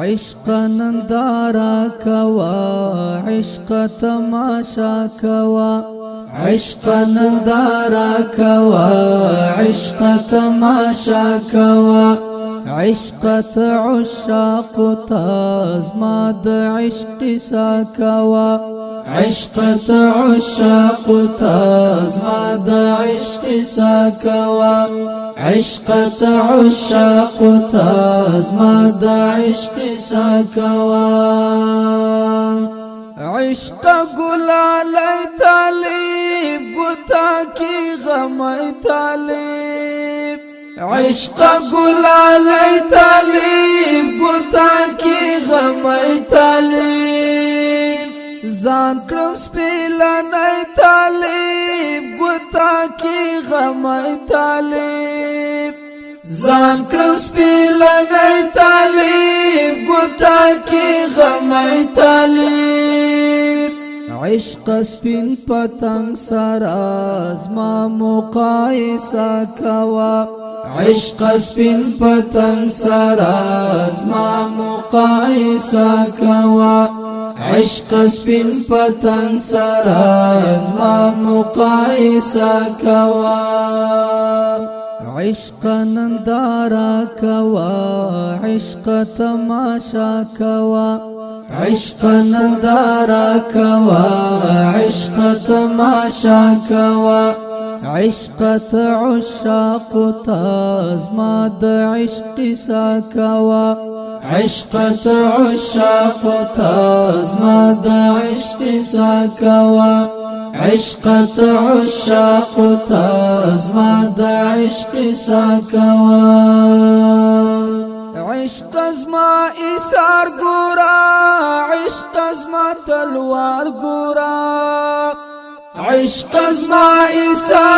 عشق نندارا کوا عشق تماشا کوا عشق نندارا کوا عشق تماشا کوا عشق عشاق تازما د عشق سا کوا عشق عشاق تازما د عشق سا کوا عشق عشاق تازما د عشق سا کوا عشق گلال طالب گتا کی غم طالب عشق گلال طالب گتا کی غم طالب زان کرم سپیلان طالب گتا کی غم طالب زان کرم سپیلان طالب گتا کی غم طالب عشق سپین پتنگ سراز ما مقایسا کوا عشق سپین پتنگ سراز ما مقایسا کوا عشق سپین پتنگ سراز ما مقایسا کوا عشق نندارا کوا عشق تماشا کوا عشق نندارا کوا عشق تماشا کوا عشق عشاق تازما د عشق سا کوا عشق عشاق تازما د عشق سا کوا عشق عشاق تازما د عشق سا کوا عشق ازما ایثار گورا عشق ازما تلوار گورا عشق ازما ایثار